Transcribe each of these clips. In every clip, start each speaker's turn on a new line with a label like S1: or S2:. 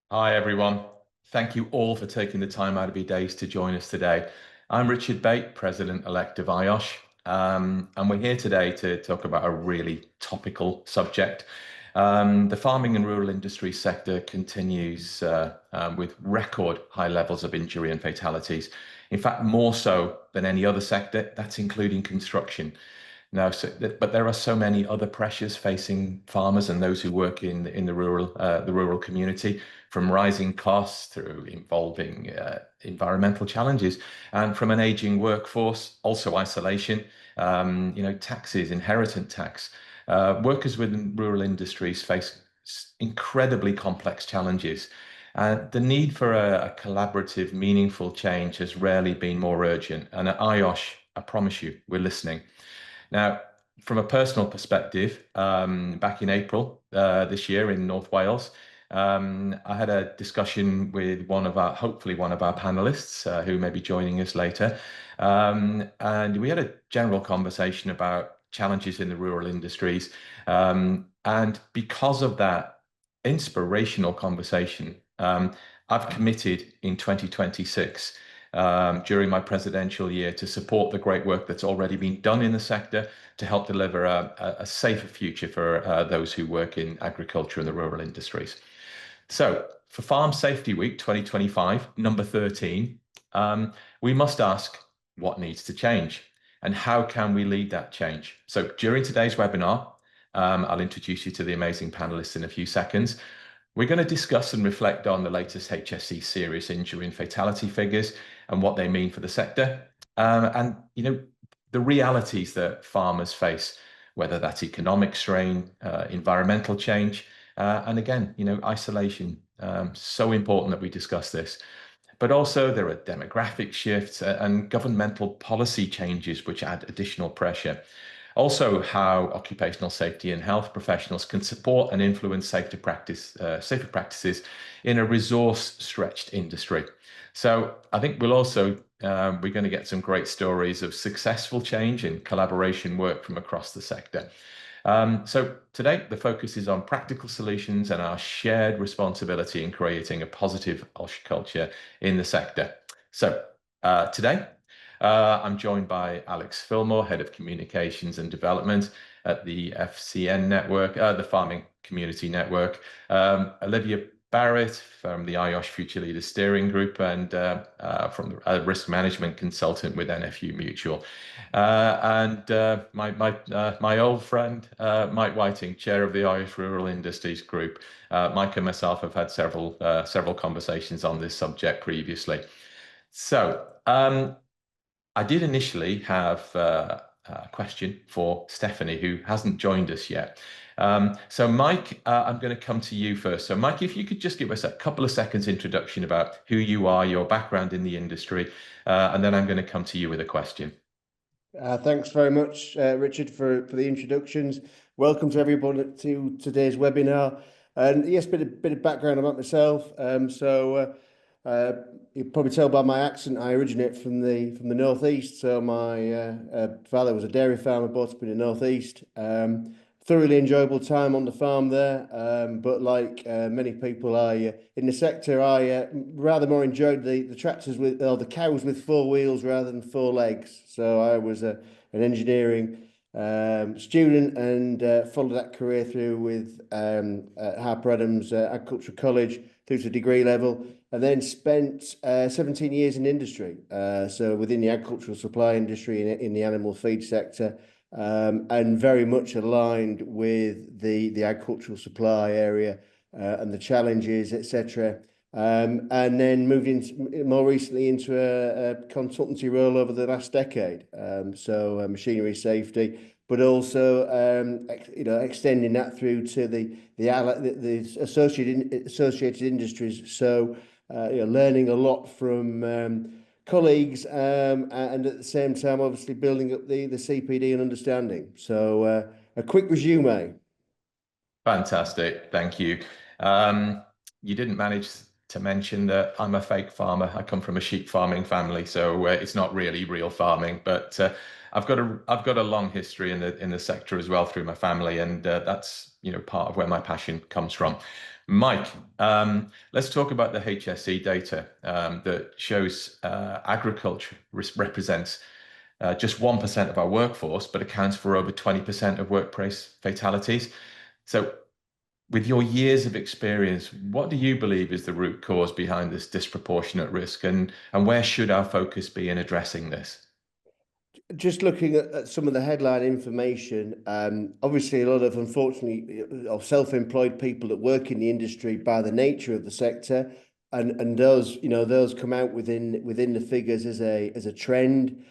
S1: Hi, everyone. Thank you all for taking the time out of your days to join us today. I'm Richard Bate, President-elect of IOSH, and we're here today to talk about a really topical subject. The farming and rural industry sector continues with record high levels of injury and fatalities. In fact, more so than any other sector, that's including construction. No, but there are so many other pressures facing farmers and those who work in the rural community, from rising costs through involving environmental challenges, and from an aging workforce, also isolation, taxes, inheritance tax. Workers within rural industries face incredibly complex challenges. The need for a collaborative, meaningful change has rarely been more urgent. And at IOSH, I promise you, we're listening. Now, from a personal perspective, back in April this year in North Wales, I had a discussion with hopefully one of our panelists who may be joining us later. And we had a general conversation about challenges in the rural industries. And because of that inspirational conversation, I've committed in 2026 during my presidential year to support the great work that's already been done in the sector to help deliver a safer future for those who work in agriculture and the rural industries. So for Farm Safety Week 2025, number 13, we must ask what needs to change and how can we lead that change? So during today's webinar, I'll introduce you to the amazing panelists in a few seconds. We're going to discuss and reflect on the latest HSE serious injury and fatality figures and what they mean for the sector. The realities that farmers face, whether that's economic strain, environmental change, and again, isolation. So important that we discuss this. But also there are demographic shifts and governmental policy changes which add additional pressure. Also, how occupational safety and health professionals can support and influence safer practices in a resource-stretched industry. So I think we're going to get some great stories of successful change and collaboration work from across the sector. So today, the focus is on practical solutions and our shared responsibility in creating a positive IOSH culture in the sector. So today, I'm joined by Alex Phillimore, Head of Communications and Development at the FCN Network, the Farming Community Network, Olivia Barrett from the IOSH Future Leaders Steering Group, and from a risk management consultant with NFU Mutual, and my old friend Mike Whiting, Chair of the IOSH Rural Industries Group. Mike and myself have had several conversations on this subject previously. So I did initially have a question for Stephanie, who hasn't joined us yet. So Mike, I'm going to come to you first. So Mike, if you could just give us a couple of seconds introduction about who you are, your background in the industry, and then I'm going to come to you with a question.
S2: Thanks very much, Richard, for the introductions. Welcome to everybody to today's webinar. And yes, bit of background about myself. You can probably tell by my accent, I originate from the northeast. So my father was a dairy farmer, brought up in the northeast. Thoroughly enjoyable time on the farm there. But like many people, in the sector, I rather more enjoyed the tractors or the cows with four wheels rather than four legs. So I was an engineering student and followed that career through with Harper Adams Agricultural College through to degree level, and then spent 17 years in industry. So within the agricultural supply industry in the animal feed sector. And very much aligned with the agricultural supply area and the challenges, etc. And then moved into more recently into a consultancy role over the last decade. So machinery safety, but also extending that through to the associated industries. So learning a lot from colleagues, and at the same time, obviously building up the CPD and understanding. So a quick resume.
S1: Fantastic, thank you. You didn't manage to mention that I'm a fake farmer. I come from a sheep farming family, so it's not really real farming, but I've got a long history in the sector as well through my family, and that's part of where my passion comes from. Mike, let's talk about the HSE data that shows agriculture represents just 1% of our workforce, but accounts for over 20% of workplace fatalities. So, with your years of experience, what do you believe is the root cause behind this disproportionate risk, and where should our focus be in addressing this?
S2: Just looking at some of the headline information, obviously a lot of, unfortunately, of self-employed people that work in the industry by the nature of the sector, and those, those come out within the figures as a trend.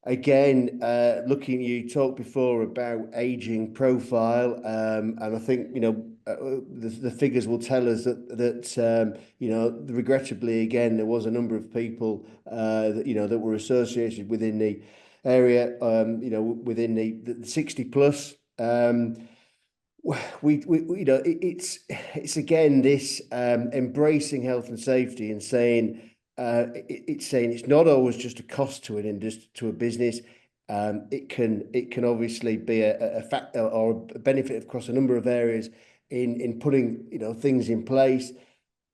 S2: Again, looking, you talked before about aging profile, and I think the figures will tell us that regrettably, again, there was a number of people that were associated within the area, within the 60 plus. It's again this embracing health and safety and saying it's not always just a cost to to a business. It can obviously be a factor or a benefit across a number of areas in putting things in place.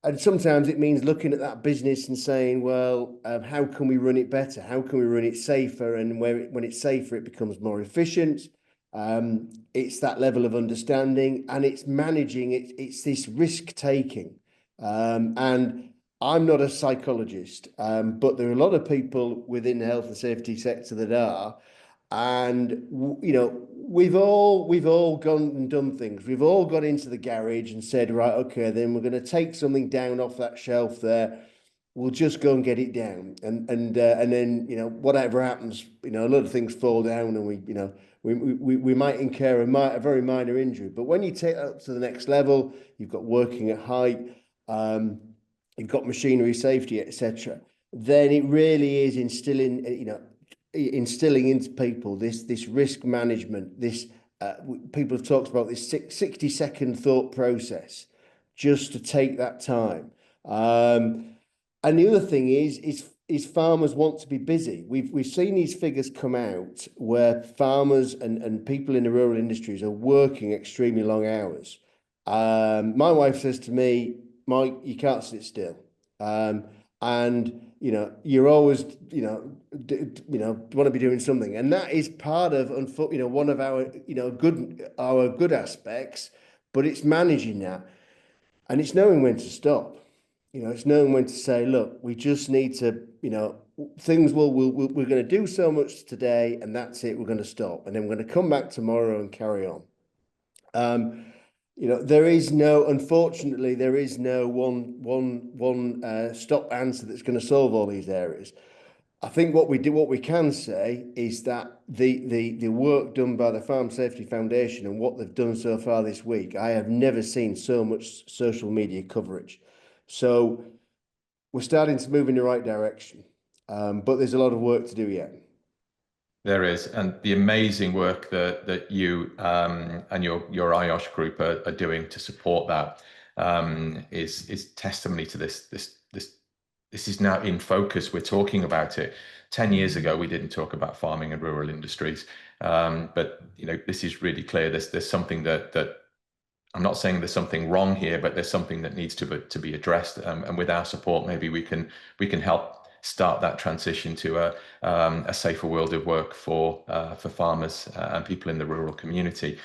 S2: And sometimes it means looking at that business and saying, well, how can we run it better? How can we run it safer? And when it's safer, it becomes more efficient. It's that level of understanding, and it's managing it. It's this risk taking. And I'm not a psychologist, but there are a lot of people within the health and safety sector that are. And we've all gone and done things. We've all got into the garage and said, right, okay, then we're going to take something down off that shelf there. We'll just go and get it down, and then whatever happens, a lot of things fall down, and we might incur a very minor injury. But when you take that up to the next level, you've got working at height, you've got machinery safety, etc. Then it really is instilling into people this risk management. This people have talked about this 60-second thought process, just to take that time. And the other thing is farmers want to be busy. We've seen these figures come out where farmers and people in the rural industries are working extremely long hours. My wife says to me, Mike, you can't sit still. And you're always want to be doing something, and that is part of one of our good aspects. But it's managing that, and it's knowing when to stop. It's knowing when to say, look, we just need to, things we're going to do so much today, and that's it. We're going to stop, and then we're going to come back tomorrow and carry on. Unfortunately, there is no one stop answer that's going to solve all these areas. I think what we can say is that the work done by the Farm Safety Foundation and what they've done so far this week, I have never seen so much social media coverage. So we're starting to move in the right direction, but there's a lot of work to do yet.
S1: There is, and the amazing work that you and your IOSH group are doing to support that is testimony to this. This is now in focus. We're talking about it. 10 years ago, we didn't talk about farming and rural industries, but this is really clear. There's something that I'm not saying there's something wrong here, but there's something that needs to be addressed. And with our support, maybe we can help start that transition to a safer world of work for farmers and people in the rural community.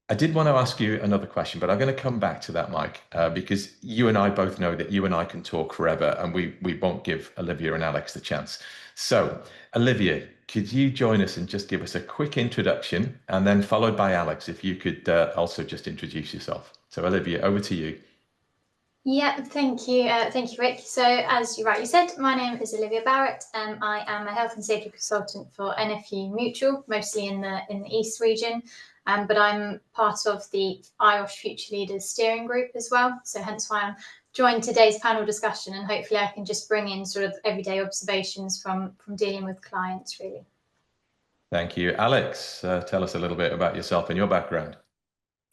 S1: I did want to ask you another question, but I'm going to come back to that, Mike, because you and I both know that you and I can talk forever, and we won't give Olivia and Alex the chance. So, Olivia, could you join us and just give us a quick introduction, and then followed by Alex, if you could also just introduce yourself. So, Olivia, over to you.
S3: Yeah, thank you, Rick. So, as you rightly said, my name is Olivia Barrett. I am a health and safety consultant for NFU Mutual, mostly in the East region. But I'm part of the IOSH Future Leaders Steering Group as well. So hence why I'm joined today's panel discussion, and hopefully I can just bring in sort of everyday observations from dealing with clients, really.
S1: Thank you. Alex, tell us a little bit about yourself and your background.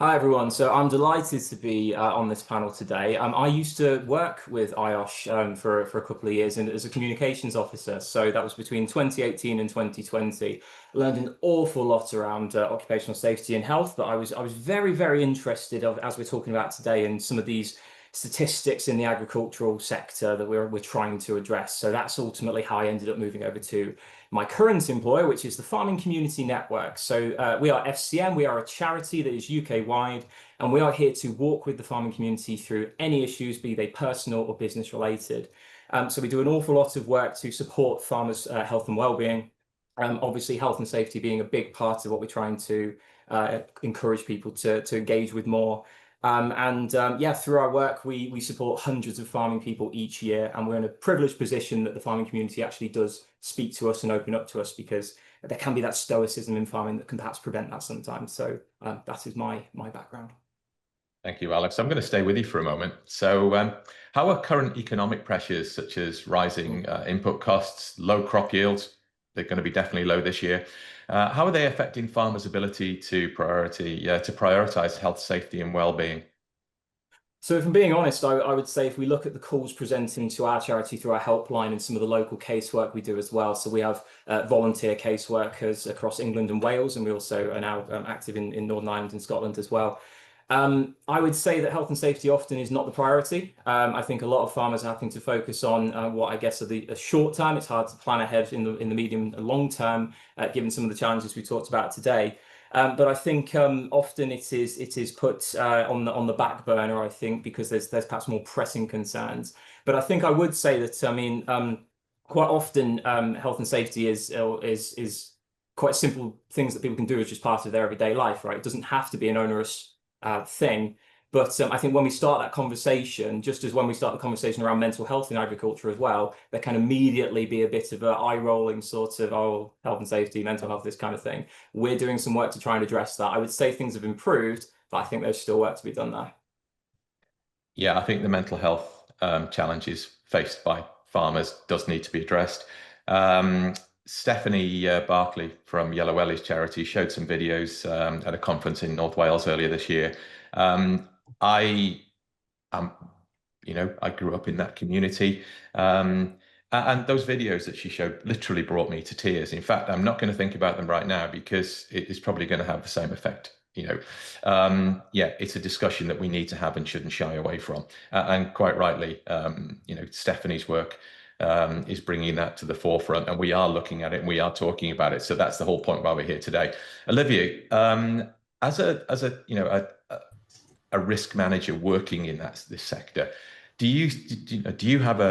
S4: Hi everyone. So I'm delighted to be on this panel today. I used to work with IOSH for a couple of years and as a communications officer. So that was between 2018 and 2020. Learned an awful lot around occupational safety and health, but I was very interested as we're talking about today in some of these statistics in the agricultural sector that we're trying to address. So that's ultimately how I ended up moving over to my current employer, which is the Farming Community Network. So we are FCN, we are a charity that is UK wide, and we are here to walk with the farming community through any issues, be they personal or business related. So we do an awful lot of work to support farmers' health and well-being. Obviously, health and safety being a big part of what we're trying to encourage people to engage with more. Yeah, through our work, we support hundreds of farming people each year, and we're in a privileged position that the farming community actually does speak to us and open up to us, because there can be that stoicism in farming that can perhaps prevent that sometimes. So that is my background.
S1: Thank you, Alex. I'm going to stay with you for a moment. So how are current economic pressures, such as rising input costs, low crop yields, they're going to be definitely low this year, how are they affecting farmers' ability to prioritize health, safety, and well-being?
S4: So if I'm being honest, I would say if we look at the calls presenting to our charity through our helpline and some of the local casework we do as well. So we have volunteer caseworkers across England and Wales, and we also are now active in Northern Ireland and Scotland as well. I would say that health and safety often is not the priority. I think a lot of farmers are having to focus on what I guess are the short term. It's hard to plan ahead in the medium and long term, given some of the challenges we talked about today. But I think often it is put on the back burner, I think, because there's perhaps more pressing concerns. But I think I would say that, I mean, quite often health and safety is quite simple things that people can do as just part of their everyday life, right? It doesn't have to be an onerous thing. But I think when we start that conversation, just as when we start the conversation around mental health in agriculture as well, there can immediately be a bit of an eye-rolling sort of, oh, health and safety, mental health, this kind of thing. We're doing some work to try and address that. I would say things have improved, but I think there's still work to be done there.
S1: Yeah, I think the mental health challenges faced by farmers does need to be addressed. Stephanie Berkeley from Wellies charity showed some videos at a conference in North Wales earlier this year. I am, I grew up in that community. And those videos that she showed literally brought me to tears. In fact, I'm not going to think about them right now because it is probably going to have the same effect. Yeah, it's a discussion that we need to have and shouldn't shy away from. And quite rightly, Stephanie's work is bringing that to the forefront, and we are looking at it and we are talking about it. So that's the whole point why we're here today. Olivia, as a risk manager working in this sector, do you have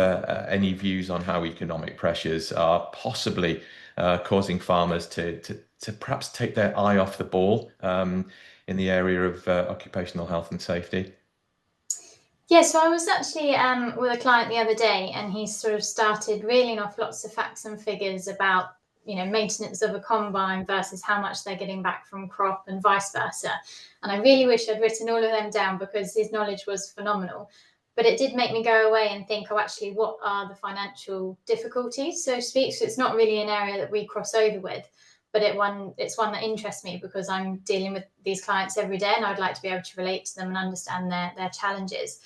S1: any views on how economic pressures are possibly causing farmers to perhaps take their eye off the ball in the area of occupational health and safety?
S3: Yeah, so I was actually with a client the other day, and he sort of started reeling off lots of facts and figures about maintenance of a combine versus how much they're getting back from crop and vice versa. And I really wish I'd written all of them down because his knowledge was phenomenal. But it did make me go away and think, oh, actually, what are the financial difficulties, so to speak? So it's not really an area that we cross over with, but it's one that interests me because I'm dealing with these clients every day, and I'd like to be able to relate to them and understand their challenges.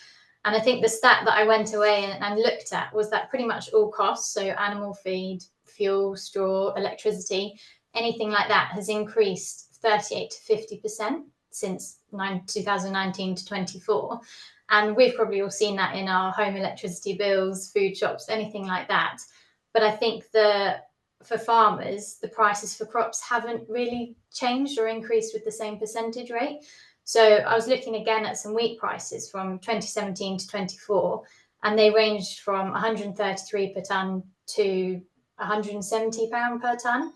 S3: And I think the stat that I went away and looked at was that pretty much all costs, so animal feed, fuel, straw, electricity, anything like that has increased 38 to 50% since 2019 to 24. And we've probably all seen that in our home electricity bills, food shops, anything like that. But I think for farmers, the prices for crops haven't really changed or increased with the same percentage rate. So I was looking again at some wheat prices from 2017 to 24, and they ranged from 133 per tonne to £170 per tonne.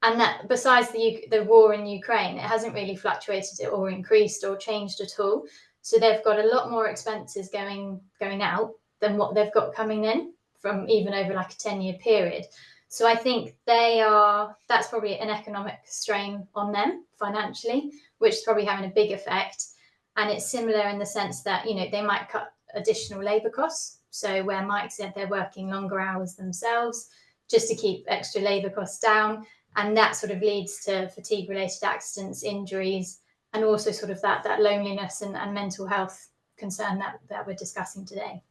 S3: And that, besides the war in Ukraine, it hasn't really fluctuated or increased or changed at all. So they've got a lot more expenses going out than what they've got coming in from even over like a 10-year period. So I think that's probably an economic strain on them financially, which is probably having a big effect. And it's similar in the sense that, they might cut additional labour costs. So where Mike said they're working longer hours themselves just to keep extra labour costs down. And that sort of leads to fatigue-related accidents, injuries, and also sort of that loneliness and mental health concern that we're discussing today.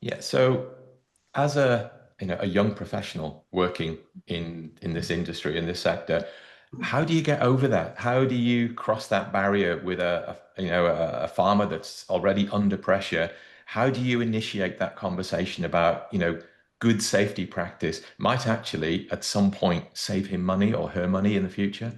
S1: Yeah, so as a young professional working in this industry, in this sector, how do you get over that? How do you cross that barrier with a farmer that's already under pressure? How do you initiate that conversation about, good safety practice might actually at some point save him money or her money in the future?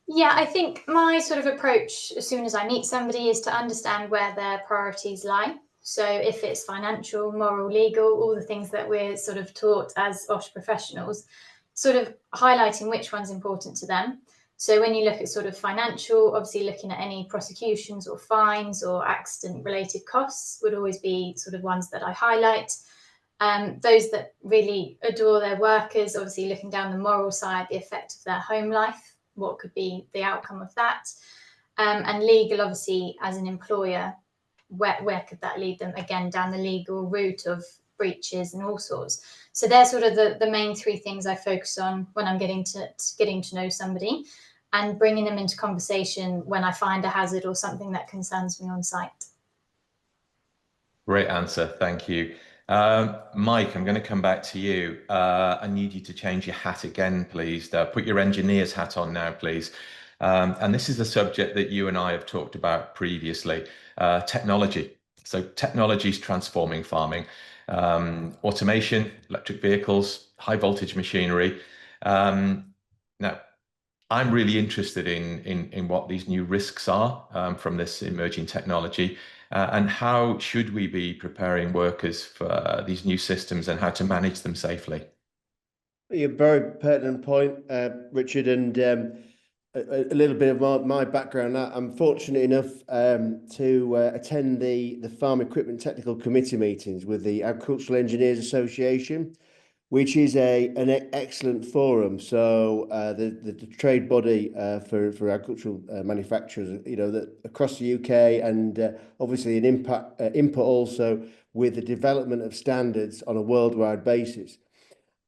S3: Yeah, I think my sort of approach as soon as I meet somebody is to understand where their priorities lie. So if it's financial, moral, legal, all the things that we're sort of taught as IOSH professionals, sort of highlighting which one's important to them. So when you look at sort of financial, obviously looking at any prosecutions or fines or accident related costs would always be sort of ones that I highlight. Those that really adore their workers, obviously looking down the moral side, the effect of their home life, what could be the outcome of that, and legal, obviously, as an employer, where could that lead them? Again, down the legal route of breaches and all sorts. So they're sort of the main three things I focus on when I'm getting to know somebody, and bringing them into conversation when I find a hazard or something that concerns me on site.
S1: Great answer, thank you. Mike, I'm going to come back to you. I need you to change your hat again, please. Put your engineer's hat on now, please. And this is a subject that you and I have talked about previously, technology. So technology is transforming farming, automation, electric vehicles, high voltage machinery. Now, I'm really interested in what these new risks are from this emerging technology. And how should we be preparing workers for these new systems and how to manage them safely?
S2: A very pertinent point, Richard, and a little bit of my background. I'm fortunate enough to attend the Farm Equipment Technical Committee meetings with the Agricultural Engineers Association, which is an excellent forum. So the trade body for agricultural manufacturers, that across the UK, and obviously an input also with the development of standards on a worldwide basis.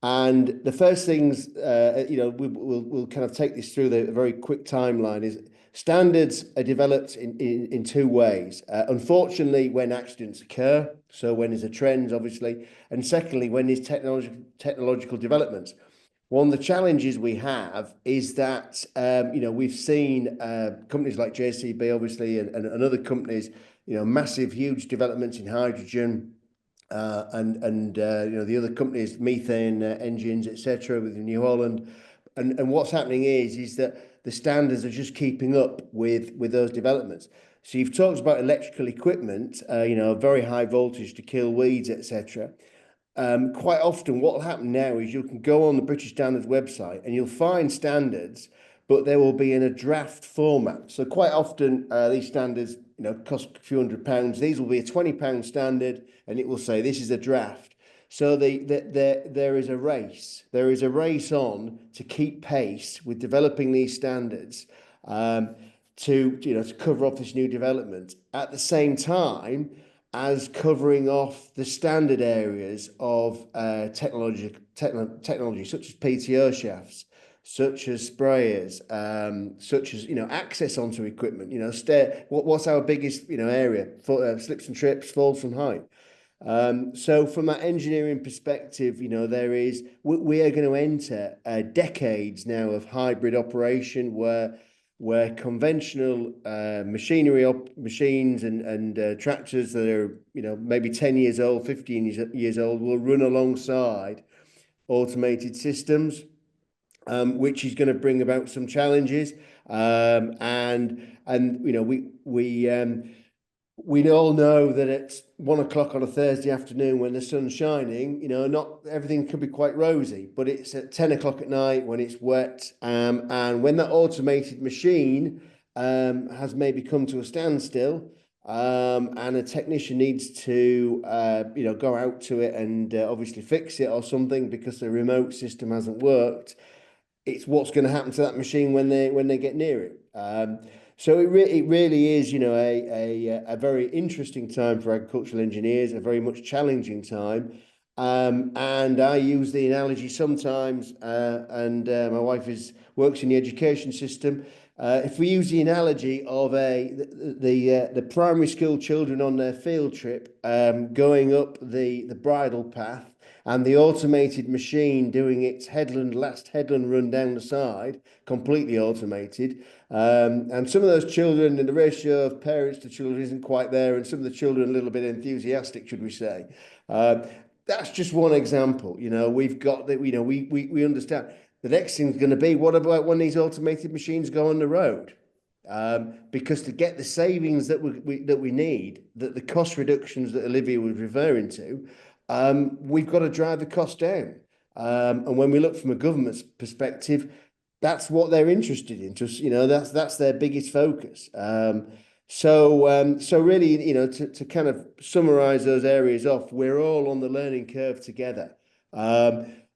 S2: And the first things, we'll kind of take this through the very quick timeline, is standards are developed in two ways. Unfortunately, when accidents occur, so when there's a trend, obviously, and secondly, when there's technological developments. One of the challenges we have is that, we've seen companies like JCB, obviously, and other companies, massive, huge developments in hydrogen, and the other companies, methane engines, etc., with New Holland, and what's happening is that the standards are just keeping up with those developments. So you've talked about electrical equipment, very high voltage to kill weeds, etc. Quite often, what will happen now is you can go on the British Standards website and you'll find standards, but they will be in a draft format. So quite often, these standards, cost a few £100. These will be a £20 standard, and it will say this is a draft. So there is a race. There is a race on to keep pace with developing these standards, to cover off this new development. At the same time as covering off the standard areas of technology such as PTO shafts, such as sprayers, such as access onto equipment. What's our biggest area? Slips and trips, falls from height. So from that engineering perspective, we are going to enter decades now of hybrid operation where conventional machines and tractors that are maybe 10 years old, 15 years old will run alongside automated systems, which is going to bring about some challenges. We all know that it's 1 o'clock on a Thursday afternoon when the sun's shining, not everything can be quite rosy, but it's at 10 o'clock at night when it's wet. And when that automated machine has maybe come to a standstill, and a technician needs to, go out to it and obviously fix it or something because the remote system hasn't worked, it's what's going to happen to that machine when they get near it. So it really is, a very interesting time for agricultural engineers, a very much challenging time. And I use the analogy sometimes, and my wife works in the education system. If we use the analogy of the primary school children on their field trip, going up the bridle path, and the automated machine doing its last headland run down the side, completely automated. And some of those children, and the ratio of parents to children isn't quite there, and some of the children a little bit enthusiastic, should we say. That's just one example. We've got that, we understand. The next thing's going to be, what about when these automated machines go on the road? Because to get the savings that we need, that the cost reductions that Olivia was referring to, we've got to drive the cost down. And when we look from a government's perspective, that's what they're interested in. Just, that's their biggest focus. So really, to kind of summarize those areas off, we're all on the learning curve together.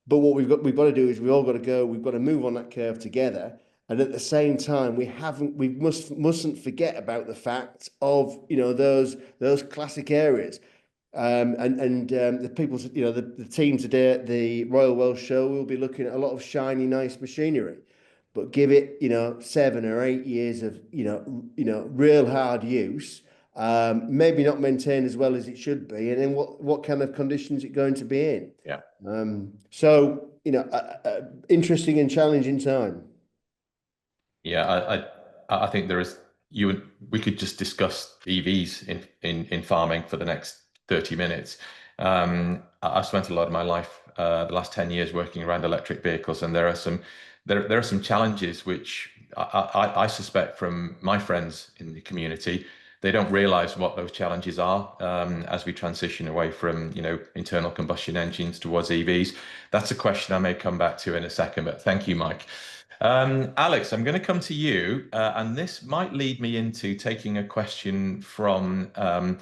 S2: But what we've got to do is we've got to move on that curve together. And at the same time, we mustn't forget about the fact of, those classic areas. The people, the team today at the Royal Welsh Show will be looking at a lot of shiny, nice machinery, but give it, 7 or 8 years of, real hard use, maybe not maintained as well as it should be, and then what kind of conditions is it going to be in?
S1: Yeah.
S2: So, interesting and challenging time.
S1: Yeah, I think we could just discuss EVs in farming for the next 30 minutes. I've spent a lot of my life, the last 10 years, working around electric vehicles, and there are some challenges which I suspect from my friends in the community. They don't realize what those challenges are as we transition away from internal combustion engines towards EVs. That's a question I may come back to in a second, but thank you, Mike. Alex, I'm going to come to you, and this might lead me into taking a question from one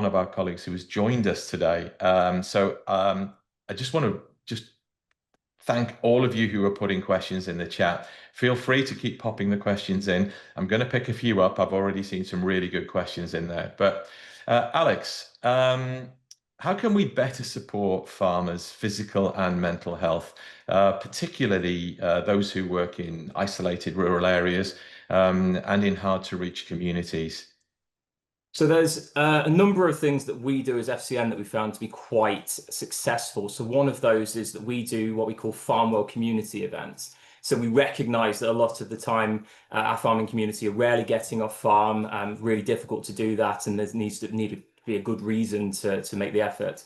S1: of our colleagues who has joined us today. I just want to thank all of you who are putting questions in the chat. Feel free to keep popping the questions in. I'm going to pick a few up. I've already seen some really good questions in there. But Alex, how can we better support farmers' physical and mental health, particularly those who work in isolated rural areas and in hard-to-reach communities?
S4: So there's a number of things that we do as FCN that we found to be quite successful. So one of those is that we do what we call farm-well community events. So we recognize that a lot of the time our farming community are rarely getting off farm, really difficult to do that, and there needs to be a good reason to make the effort.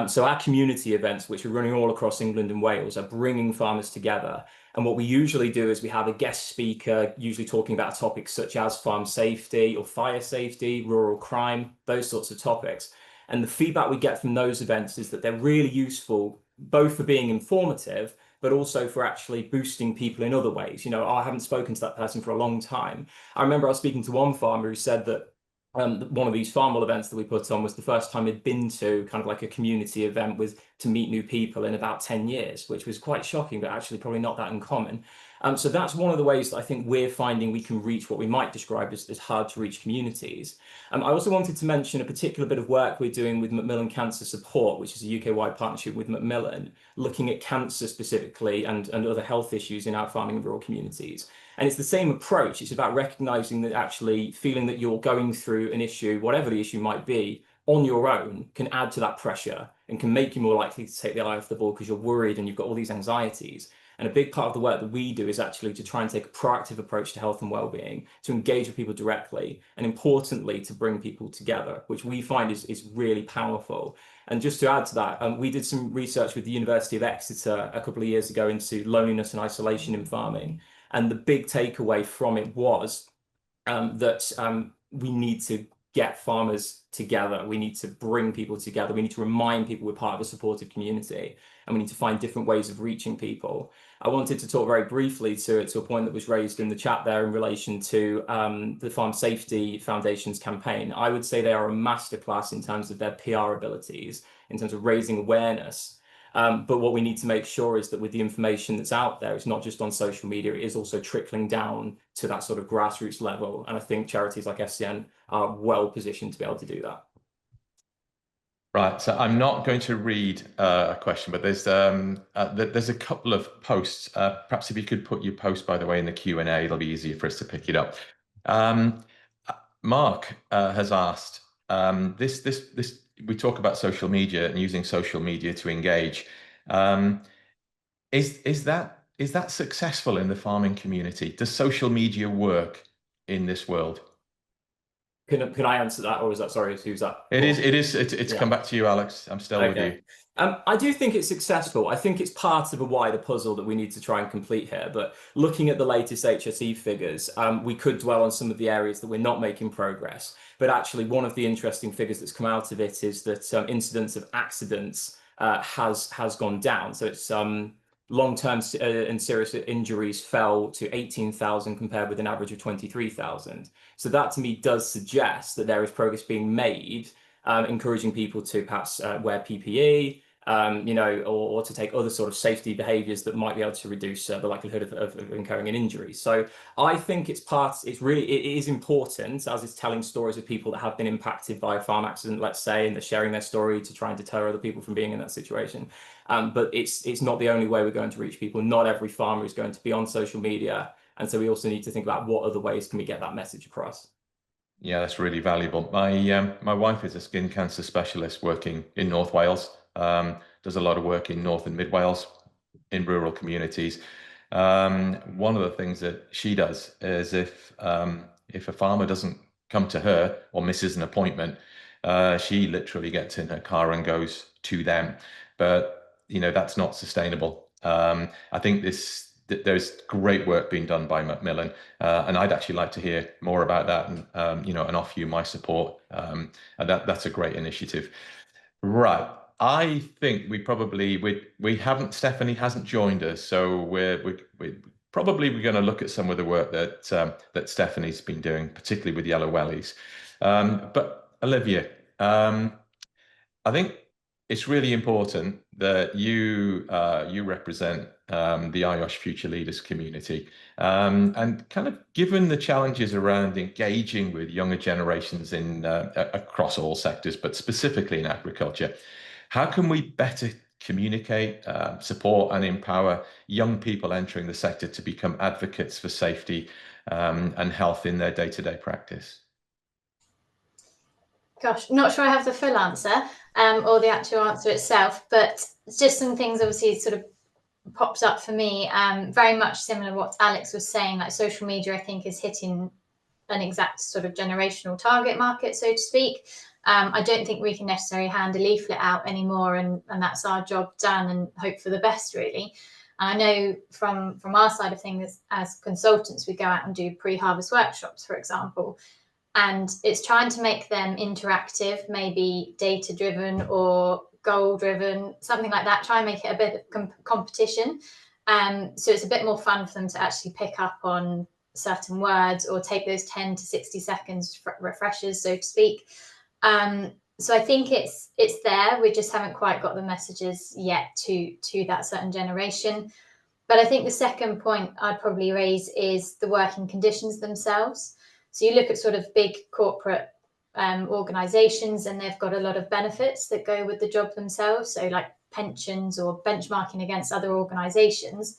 S4: So our community events, which are running all across England and Wales, are bringing farmers together. And what we usually do is we have a guest speaker, usually talking about topics such as farm safety or fire safety, rural crime, those sorts of topics. And the feedback we get from those events is that they're really useful, both for being informative, but also for actually boosting people in other ways. I haven't spoken to that person for a long time. I remember I was speaking to one farmer who said that one of these farm-well events that we put on was the first time he'd been to kind of like a community event to meet new people in about 10 years, which was quite shocking, but actually probably not that uncommon. So that's one of the ways that I think we're finding we can reach what we might describe as hard to reach communities. I also wanted to mention a particular bit of work we're doing with Macmillan Cancer Support, which is a UK-wide partnership with Macmillan, looking at cancer specifically and other health issues in our farming and rural communities. And it's the same approach. It's about recognizing that actually feeling that you're going through an issue, whatever the issue might be, on your own can add to that pressure and can make you more likely to take the eye off the ball because you're worried and you've got all these anxieties. And a big part of the work that we do is actually to try and take a proactive approach to health and well-being, to engage with people directly, and importantly, to bring people together, which we find is really powerful. And just to add to that, we did some research with the University of Exeter a couple of years ago into loneliness and isolation in farming. And the big takeaway from it was that we need to get farmers together. We need to bring people together. We need to remind people we're part of a supportive community, and we need to find different ways of reaching people. I wanted to talk very briefly to a point that was raised in the chat there in relation to the Farm Safety Foundation's campaign. I would say they are a masterclass in terms of their PR abilities, in terms of raising awareness. But what we need to make sure is that with the information that's out there, it's not just on social media, it is also trickling down to that sort of grassroots level. And I think charities like FCN are well positioned to be able to do that.
S1: Right, so I'm not going to read a question, but there's a couple of posts. Perhaps if you could put your post, by the way, in the Q&A, it'll be easier for us to pick it up. Um, Mark has asked, this we talk about social media and using social media to engage. Um, is that successful in the farming community? Does social media work in this world?
S4: Can I answer that, or is that, sorry, who's that?
S1: It's
S4: Yeah.
S1: come back to you, Alex. I'm still with
S4: Okay.
S1: you.
S4: I do think it's successful. I think it's part of a wider puzzle that we need to try and complete here. But looking at the latest HSE figures, we could dwell on some of the areas that we're not making progress. But actually, one of the interesting figures that's come out of it is that incidence of accidents has gone down. So it's long-term and serious injuries fell to 18,000 compared with an average of 23,000. So that to me does suggest that there is progress being made, encouraging people to perhaps wear PPE, or to take other sort of safety behaviours that might be able to reduce the likelihood of incurring an injury. So I think it is important, as it's telling stories of people that have been impacted by a farm accident, let's say, and they're sharing their story to try and deter other people from being in that situation. But it's not the only way we're going to reach people. Not every farmer is going to be on social media. And so we also need to think about what other ways can we get that message across.
S1: Yeah, that's really valuable. My wife is a skin cancer specialist working in North Wales. Does a lot of work in North and Mid Wales in rural communities. One of the things that she does is if a farmer doesn't come to her or misses an appointment, she literally gets in her car and goes to them. But that's not sustainable. I think there's great work being done by Macmillan, and I'd actually like to hear more about that and and offer you my support. And that's a great initiative. Right. I think we haven't Stephanie hasn't joined us, so we're probably going to look at some of the work that Stephanie's been doing, particularly with Yellow Wellies. But Olivia, I think it's really important that you represent the IOSH Future Leaders community, and kind of given the challenges around engaging with younger generations in across all sectors, but specifically in agriculture, how can we better communicate, support, and empower young people entering the sector to become advocates for safety and health in their day-to-day practice?
S3: Gosh, not sure I have the full answer or the actual answer itself, but just some things obviously sort of pops up for me. Very much similar to what Alex was saying, like social media, I think, is hitting an exact sort of generational target market, so to speak. I don't think we can necessarily hand a leaflet out anymore and that's our job done and hope for the best, really. I know from our side of things as consultants, we go out and do pre-harvest workshops, for example, and it's trying to make them interactive, maybe data driven or goal driven, something like that. Try and make it a bit of competition. So it's a bit more fun for them to actually pick up on certain words or take those 10 to 60 seconds refreshers, so to speak. So I think it's there. We just haven't quite got the messages yet to that certain generation. But I think the second point I'd probably raise is the working conditions themselves. So you look at sort of big corporate organizations and they've got a lot of benefits that go with the job themselves. So like pensions or benchmarking against other organizations.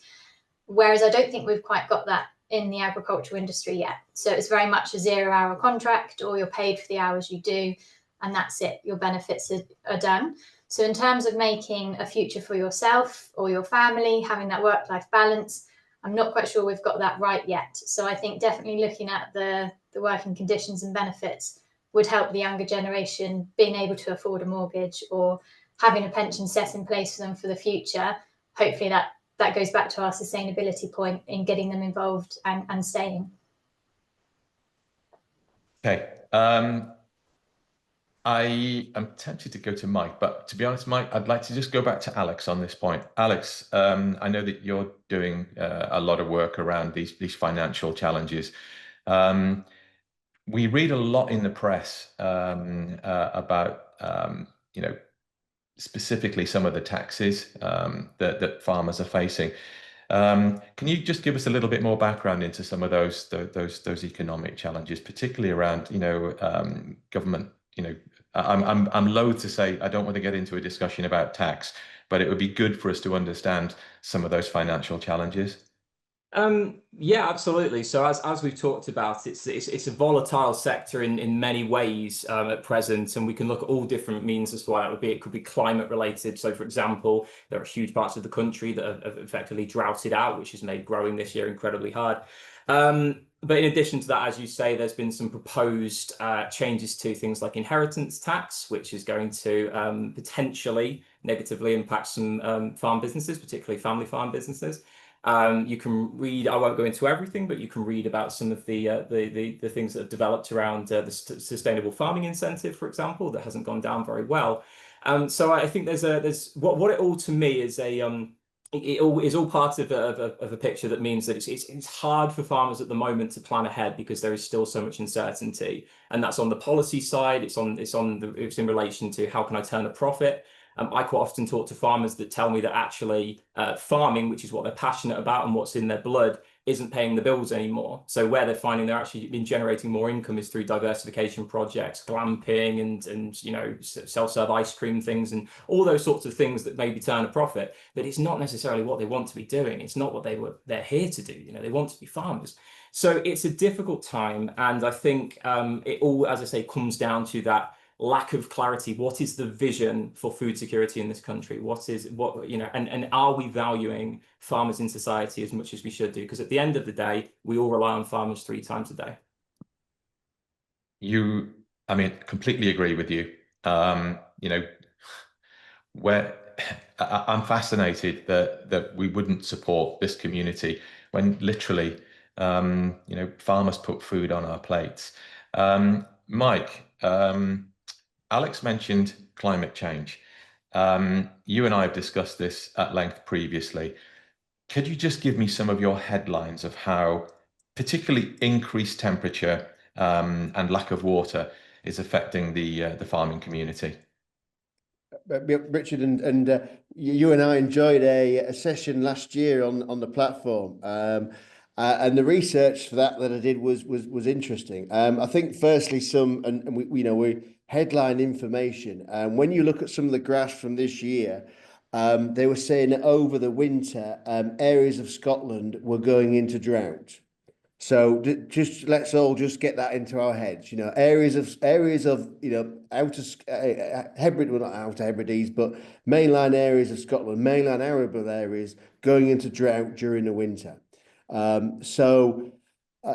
S3: Whereas I don't think we've quite got that in the agricultural industry yet. So it's very much a 0-hour contract, or you're paid for the hours you do, and that's it. Your benefits are done. So in terms of making a future for yourself or your family, having that work-life balance, I'm not quite sure we've got that right yet. So I think definitely looking at the working conditions and benefits would help the younger generation being able to afford a mortgage or having a pension set in place for them for the future. Hopefully that goes back to our sustainability point in getting them involved and staying.
S1: Okay. I am tempted to go to Mike, but to be honest, Mike, I'd like to just go back to Alex on this point. Alex, I know that you're doing a lot of work around these financial challenges. We read a lot in the press about specifically some of the taxes that farmers are facing. Can you just give us a little bit more background into some of those economic challenges, particularly around government I'm loath to say I don't want to get into a discussion about tax, but it would be good for us to understand some of those financial challenges.
S4: Yeah, absolutely. So as we've talked about, it's a volatile sector in many ways at present, and we can look at all different means as to why that would be. It could be climate related. So, for example, there are huge parts of the country that have effectively droughted out, which has made growing this year incredibly hard. But in addition to that, as you say, there's been some proposed changes to things like inheritance tax, which is going to potentially negatively impact some farm businesses, particularly family farm businesses. You can read, I won't go into everything, but you can read about some of the things that have developed around the sustainable farming incentive, for example, that hasn't gone down very well. So I think there's what it all to me is it all is all part of a picture that means that it's hard for farmers at the moment to plan ahead because there is still so much uncertainty, and that's on the policy side. It's in relation to how can I turn a profit. I quite often talk to farmers that tell me that actually farming, which is what they're passionate about and what's in their blood, isn't paying the bills anymore. So where they're finding they're actually been generating more income is through diversification projects, glamping, and you know, self-serve ice cream things, and all those sorts of things that maybe turn a profit. But it's not necessarily what they want to be doing. It's not what they're here to do. You know, they want to be farmers. So it's a difficult time, and I think it all, as I say, comes down to that lack of clarity. What is the vision for food security in this country? You know, and are we valuing farmers in society as much as we should do? Because at the end of the day, we all rely on farmers 3 times a day.
S1: I mean, completely agree with you. You know, where I'm fascinated that we wouldn't support this community when literally, you know, farmers put food on our plates. Mike, Alex mentioned climate change. You and I have discussed this at length previously. Could you just give me some of your headlines of how particularly increased temperature and lack of water is affecting the farming community?
S2: Richard, and you and I enjoyed a session last year on the platform, and the research for that I did was interesting. I think firstly we headline information. When you look at some of the graphs from this year, they were saying that over the winter, areas of Scotland were going into drought. So let's all just get that into our heads. You know, areas of you know outer Hebrides, well, not outer Hebrides, but mainland areas of Scotland, mainland arable areas going into drought during the winter.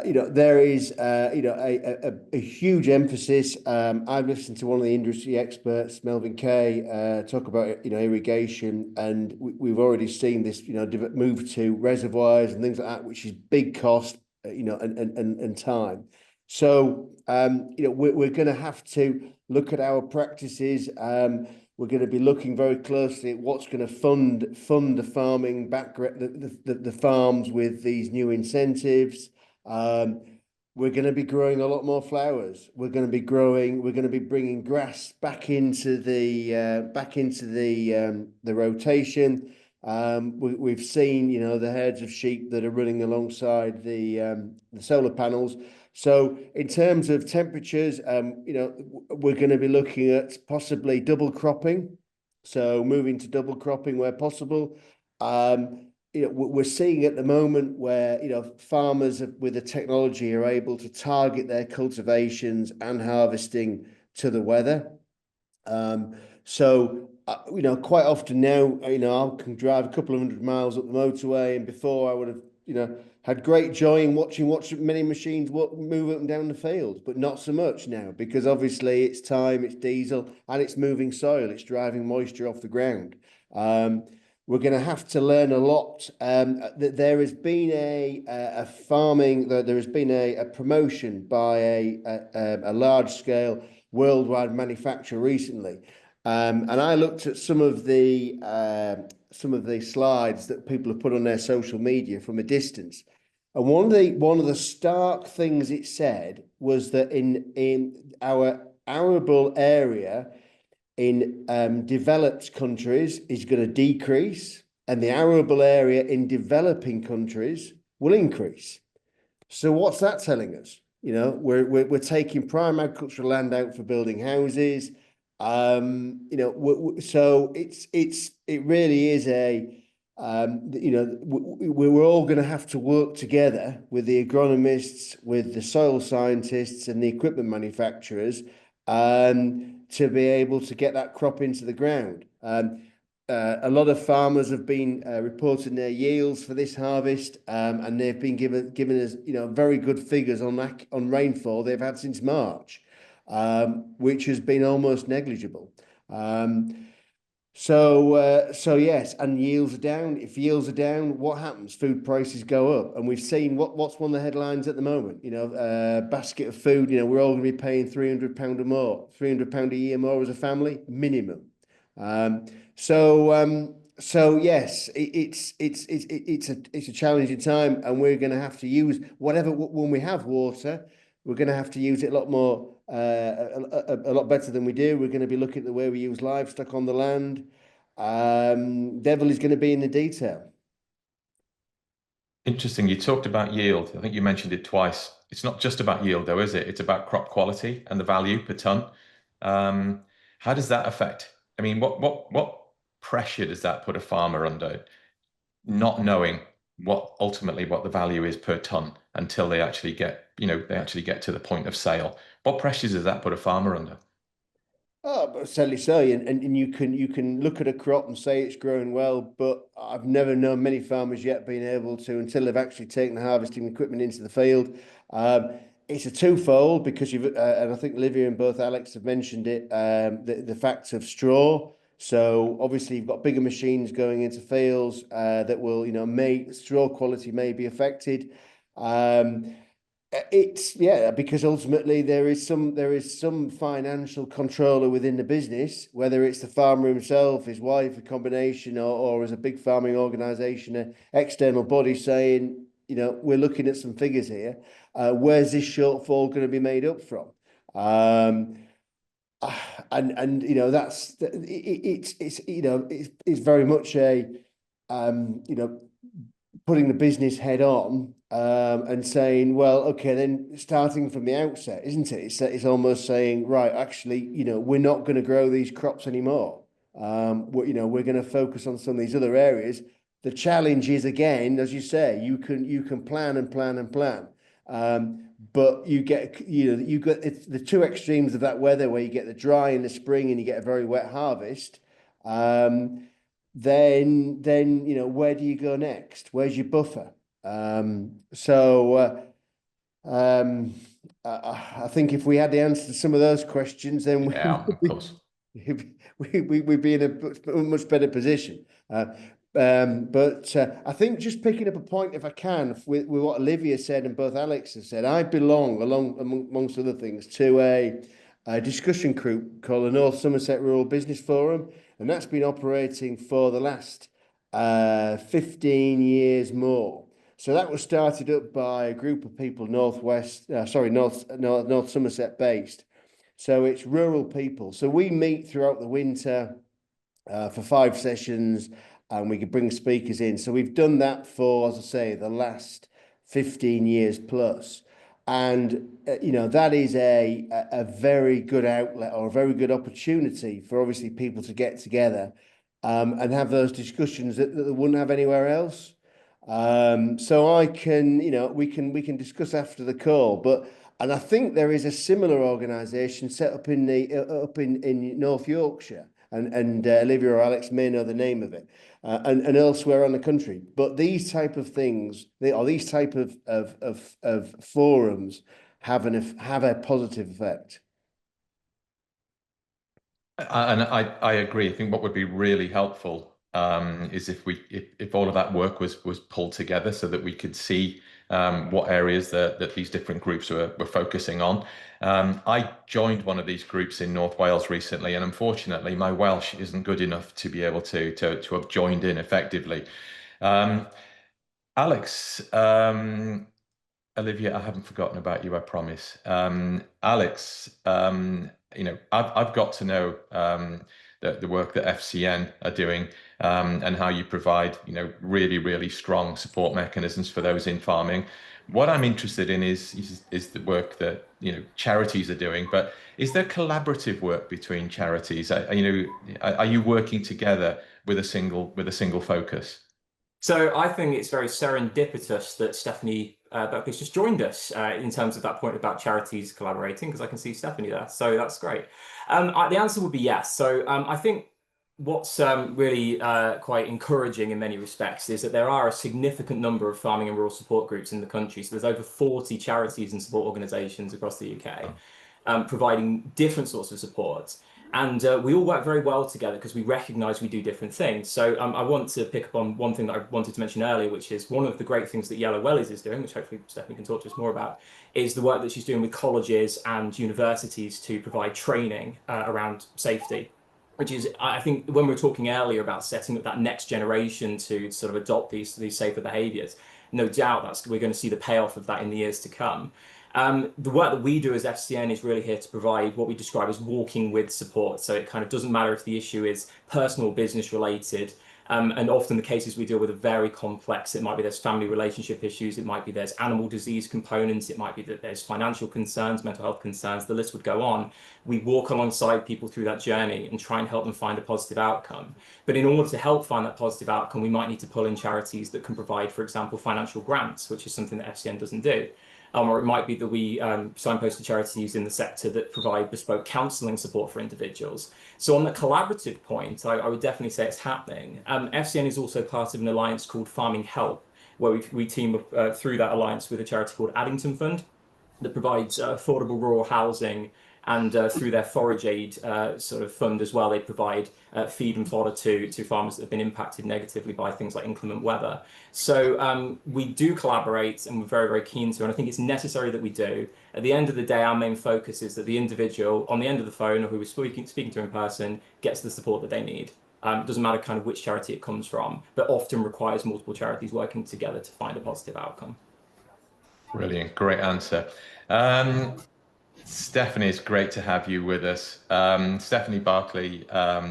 S2: You know, there is you know a huge emphasis. I've listened to one of the industry experts, Melvin Kay, talk about, you know, irrigation, and we've already seen this, you know, move to reservoirs and things like that, which is big cost, you know, and time. So you know, we're going to have to look at our practices. We're going to be looking very closely at what's going to fund the farming the farms with these new incentives. We're going to be growing a lot more flowers. We're going to be bringing grass back into the rotation. We've seen, you know, the herds of sheep that are running alongside the solar panels. So in terms of temperatures, you know, we're going to be looking at possibly double cropping. So moving to double cropping where possible. You know, we're seeing at the moment where, you know, farmers with the technology are able to target their cultivations and harvesting to the weather. You know, quite often now, you know, I can drive a couple of 100 miles up the motorway, and before I would have, you know, had great joy in watching many machines move up and down the field, but not so much now, because obviously it's time, it's diesel, and it's moving soil, it's driving moisture off the ground. We're going to have to learn a lot. There has been a promotion by a large scale worldwide manufacturer recently, and I looked at some of the slides that people have put on their social media from a distance, and one of the stark things it said was that in our arable area in developed countries is going to decrease, and the arable area in developing countries will increase. So what's that telling us? You know, we're taking prime agricultural land out for building houses. So it really is we're all going to have to work together with the agronomists, with the soil scientists, and the equipment manufacturers to be able to get that crop into the ground. A lot of farmers have been reporting their yields for this harvest, and they've been given us very good figures on rainfall they've had since March, which has been almost negligible. So yes, and yields are down. If yields are down, what happens? Food prices go up, and we've seen what's one of the headlines at the moment. Basket of food. We're all going to be paying £300 or more, £300 a year more as a family minimum. So yes, it's a challenging time, and we're going to have to use when we have water. We're going to have to use it a lot more, a lot better than we do. We're going to be looking at the way we use livestock on the land. Devil is going to be in the detail.
S1: Interesting. You talked about yield. I think you mentioned it twice. It's not just about yield, though, is it? It's about crop quality and the value per ton. How does that affect? I mean, what pressure does that put a farmer under, not knowing ultimately what the value is per ton until they actually get to the point of sale? What pressures does that put a farmer under?
S2: Oh, but certainly so, and you can look at a crop and say it's growing well, but I've never known many farmers yet being able to, until they've actually taken the harvesting equipment into the field. It's a twofold, because and I think Olivia and both Alex have mentioned it, the fact of straw. So obviously you've got bigger machines going into fields that will, straw quality may be affected. Because ultimately there is some financial controller within the business, whether it's the farmer himself, his wife, a combination, or as a big farming organisation, an external body saying, we're looking at some figures here. Where's this shortfall going to be made up from? That's it's very much a putting the business head on and saying, well, okay, then starting from the outset, isn't it? It's almost saying, right, actually, we're not going to grow these crops anymore. We're going to focus on some of these other areas. The challenge is, again, as you say, you can plan and plan and plan. But you get it's the two extremes of that weather, where you get the dry in the spring and you get a very wet harvest. Then where do you go next? Where's your buffer? I think if we had the answer to some of those questions, then
S1: of course.
S2: we'd be in a much better position. But I think, just picking up a point, if I can, with what Olivia said and both Alex have said, I belong, amongst other things, to a discussion group called the North Somerset Rural Business Forum, and that's been operating for the last 15 years more. So that was started up by a group of people North Somerset based. So it's rural people. So we meet throughout the winter for 5 sessions, and we could bring speakers in. So we've done that for, as I say, the last 15 years plus. And, that is a very good outlet, or a very good opportunity for, obviously, people to get together and have those discussions that they wouldn't have anywhere else. So we can discuss after the call, and I think there is a similar organisation set up in North Yorkshire, and Olivia or Alex may know the name of it, and elsewhere on the country. But these type of things, these type of forums have a positive effect.
S1: And I agree. I think what would be really helpful is if all of that work was pulled together, so that we could see what areas that these different groups were focusing on. I joined one of these groups in North Wales recently, and unfortunately my Welsh isn't good enough to be able to have joined in effectively. Alex, Olivia, I haven't forgotten about you, I promise. Alex, I've got to know the work that FCN are doing, and how you provide, really, really strong support mechanisms for those in farming. What I'm interested in is the work that charities are doing, but is there collaborative work between charities? Are you working together with a single focus?
S4: So I think it's very serendipitous that Stephanie Berkeley's just joined us in terms of that point about charities collaborating, because I can see Stephanie there. So that's great. The answer would be yes. So I think what's really quite encouraging in many respects is that there are a significant number of farming and rural support groups in the country. So there's over 40 charities and support organisations across the UK providing different sorts of support. And we all work very well together because we recognise we do different things. So I want to pick up on one thing that I wanted to mention earlier, which is one of the great things that Yellow Wellies is doing, which hopefully Stephanie can talk to us more about, is the work that she's doing with colleges and universities to provide training around safety. Which is, I think, when we were talking earlier about setting up that next generation to sort of adopt these safer behaviours, no doubt we're going to see the payoff of that in the years to come. The work that we do as FCN is really here to provide what we describe as walking with support. So it kind of doesn't matter if the issue is personal or business related. And often the cases we deal with are very complex. It might be there's family relationship issues, it might be there's animal disease components, it might be that there's financial concerns, mental health concerns, the list would go on. We walk alongside people through that journey and try and help them find a positive outcome. But in order to help find that positive outcome, we might need to pull in charities that can provide, for example, financial grants, which is something that FCN doesn't do. Or it might be that we signpost to charities in the sector that provide bespoke counselling support for individuals. So on the collaborative point, I would definitely say it's happening. FCN is also part of an alliance called Farming Help, where we team up through that alliance with a charity called Addington Fund that provides affordable rural housing, and through their forage aid sort of fund as well, they provide feed and fodder to farmers that have been impacted negatively by things like inclement weather. So we do collaborate, and we're very, very keen to, and I think it's necessary that we do. At the end of the day, our main focus is that the individual on the end of the phone, or who we're speaking to in person, gets the support that they need. It doesn't matter kind of which charity it comes from, but often requires multiple charities working together to find a positive outcome.
S1: Brilliant, great answer. Stephanie, it's great to have you with us. Stephanie Berkeley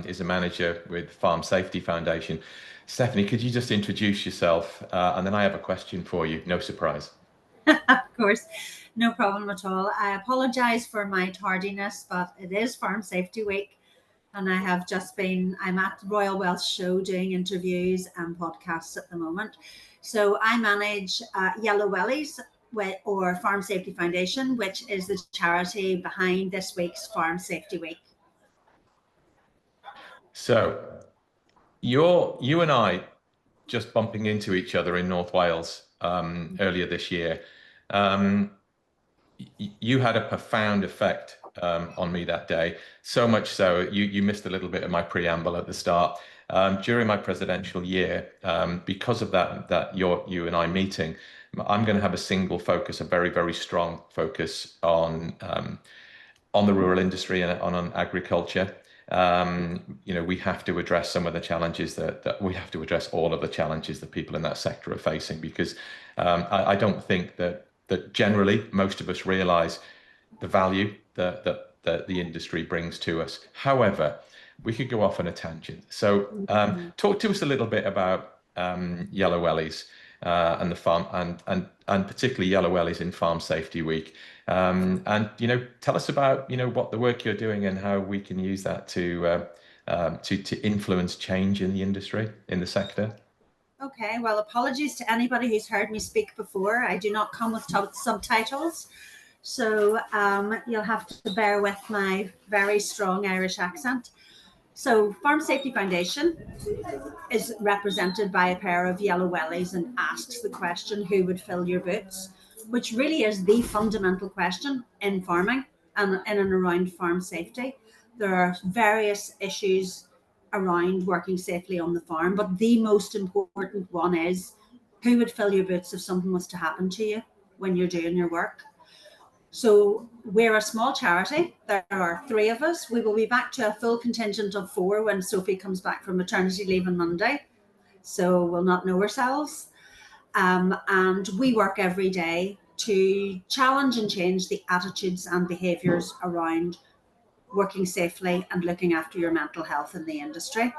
S1: is a manager with Farm Safety Foundation. Stephanie, could you just introduce yourself? And then I have a question for you. No surprise.
S5: Of course, no problem at all. I apologise for my tardiness, but it is Farm Safety Week. And I have just I'm at the Royal Welsh Show doing interviews and podcasts at the moment. So I manage Yellow Wellies, or Farm Safety Foundation, which is the charity behind this week's Farm Safety Week.
S1: So you and I just bumping into each other in North Wales earlier this year. You had a profound effect on me that day, so much so you missed a little bit of my preamble at the start. During my presidential year, because of that you and I meeting, I'm going to have a single focus, a very, very strong focus on the rural industry and on agriculture. We have to address some of the challenges that we have to address all of the challenges that people in that sector are facing, because I don't think that generally most of us realize the value that the industry brings to us. However, we could go off on a tangent. So talk to us a little bit about Yellow Wellies and the farm, and particularly Yellow Wellies in Farm Safety Week. And tell us about what the work you're doing and how we can use that to influence change in the industry, in the sector.
S5: Okay, well, apologies to anybody who's heard me speak before. I do not come with subtitles, so you'll have to bear with my very strong Irish accent. So Farm Safety Foundation is represented by a pair of Yellow Wellies and asks the question, who would fill your boots? Which really is the fundamental question in farming and in and around farm safety. There are various issues around working safely on the farm, but the most important one is, who would fill your boots if something was to happen to you when you're doing your work? So we're a small charity. There are 3 of us. We will be back to a full contingent of 4 when Sophie comes back from maternity leave on Monday. So we'll not know ourselves. And we work every day to challenge and change the attitudes and behaviours around working safely and looking after your mental health in the industry.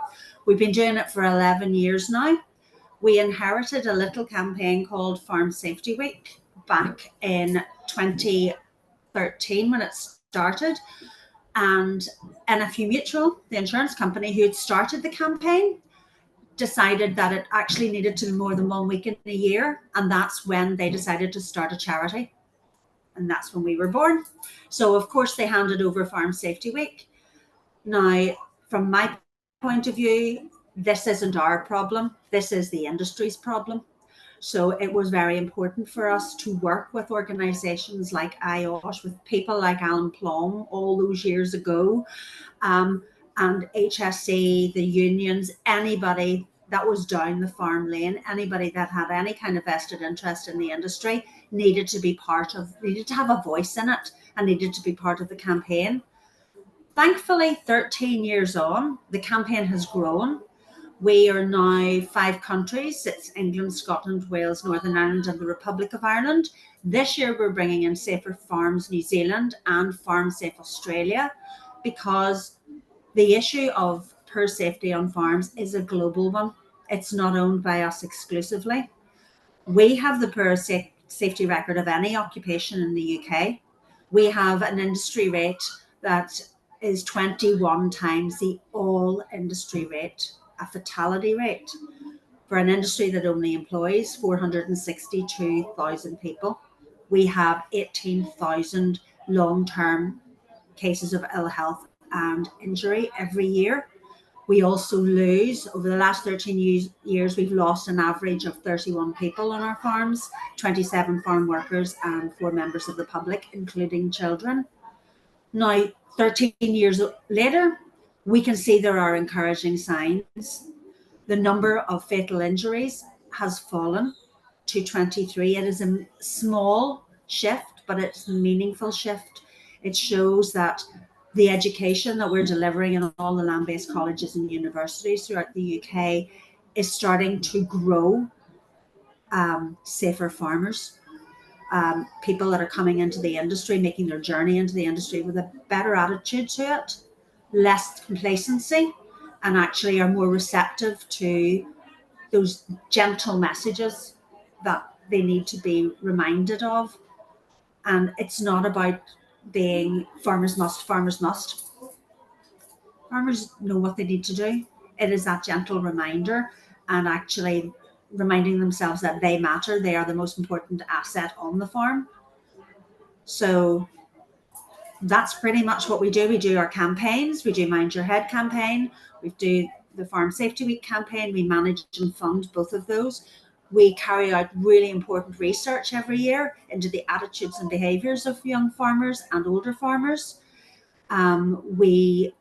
S5: We've been doing it for 11 years now. We inherited a little campaign called Farm Safety Week back in 2013 when it started, and NFU Mutual, the insurance company who had started the campaign, decided that it actually needed to be more than 1 week in a year, and that's when they decided to start a charity, and that's when we were born. So of course they handed over Farm Safety Week. Now, from my point of view, this isn't our problem, this is the industry's problem. So it was very important for us to work with organisations like IOSH, with people like Alan Plum all those years ago, and HSE, the unions, anybody that was down the farm lane, anybody that had any kind of vested interest in the industry needed to have a voice in it and needed to be part of the campaign. Thankfully, 13 years on, the campaign has grown. We are now 5 countries. It's England, Scotland, Wales, Northern Ireland, and the Republic of Ireland. This year, we're bringing in Safer Farms New Zealand and Farm Safe Australia, because the issue of poor safety on farms is a global one. It's not owned by us exclusively. We have the poorest safety record of any occupation in the UK. We have an industry rate that is 21 times the all industry rate, a fatality rate, for an industry that only employs 462,000 people. We have 18,000 long-term cases of ill health and injury every year. We also lose, over the last 13 years, we've lost an average of 31 people on our farms, 27 farm workers and 4 members of the public, including children. Now, 13 years later, we can see there are encouraging signs. The number of fatal injuries has fallen to 23. It is a small shift, but it's a meaningful shift. It shows that the education that we're delivering in all the land-based colleges and universities throughout the UK is starting to grow safer farmers, people that are coming into the industry, making their journey into the industry with a better attitude to it, less complacency, and actually are more receptive to those gentle messages that they need to be reminded of. And it's not about being farmers must, farmers must. Farmers know what they need to do. It is that gentle reminder, and actually reminding themselves that they matter. They are the most important asset on the farm. So that's pretty much what we do. We do our campaigns. We do Mind Your Head campaign. We do the Farm Safety Week campaign. We manage and fund both of those. We carry out really important research every year into the attitudes and behaviours of young farmers and older farmers. We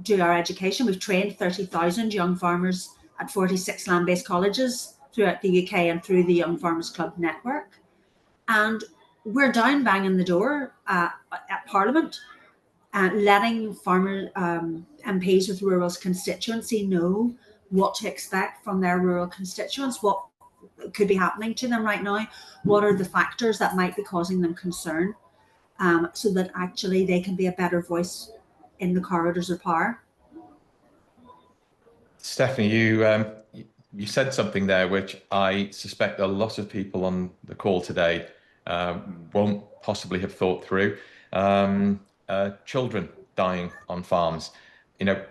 S5: do our education. We've trained 30,000 young farmers at 46 land-based colleges throughout the UK and through the Young Farmers Club network. And we're down banging the door at Parliament, letting farmer MPs with rural constituency know what to expect from their rural constituents, what could be happening to them right now, what are the factors that might be causing them concern, so that actually they can be a better voice in the corridors of power.
S1: Stephanie, you said something there which I suspect a lot of people on the call today won't possibly have thought through. Children dying on farms. You know,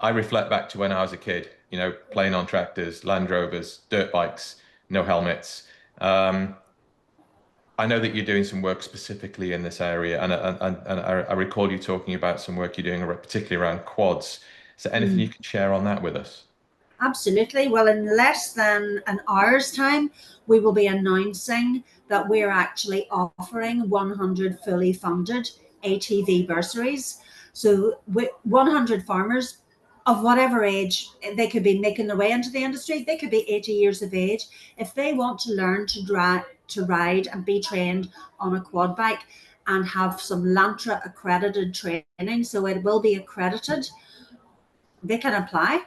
S1: I reflect back to when I was a kid, you know, playing on tractors, Land Rovers, dirt bikes, no helmets. I know that you're doing some work specifically in this area, and I recall you talking about some work you're doing particularly around quads. Is there anything you can share on that with us?
S5: Absolutely. Well, in less than an hour's time, we will be announcing that we're actually offering 100 fully funded ATV bursaries. So 100 farmers of whatever age, they could be making their way into the industry, they could be 80 years of age. If they want to learn to ride and be trained on a quad bike and have some LANTRA accredited training, so it will be accredited, they can apply.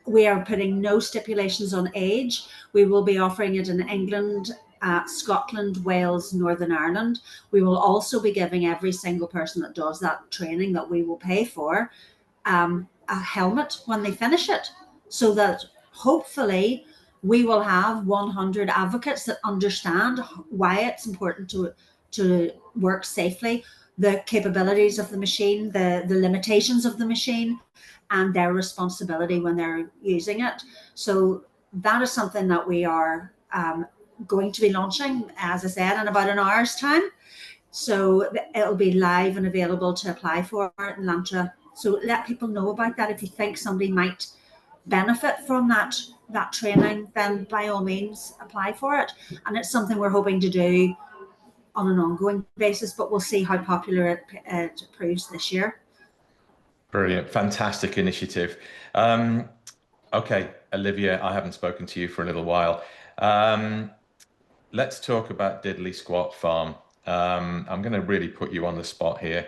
S5: We are putting no stipulations on age. We will be offering it in England, Scotland, Wales, Northern Ireland. We will also be giving every single person that does that training that we will pay for a helmet when they finish it, so that hopefully we will have 100 advocates that understand why it's important to work safely, the capabilities of the machine, the limitations of the machine, and their responsibility when they're using it. So that is something that we are going to be launching, as I said, in about an hour's time. So it'll be live and available to apply for it in Lantra. So let people know about that. If you think somebody might benefit from that training, then by all means apply for it. And it's something we're hoping to do on an ongoing basis, but we'll see how popular it proves this year.
S1: Brilliant, fantastic initiative. Okay, Olivia, I haven't spoken to you for a little while. Let's talk about Diddley Squat Farm. I'm going to really put you on the spot here.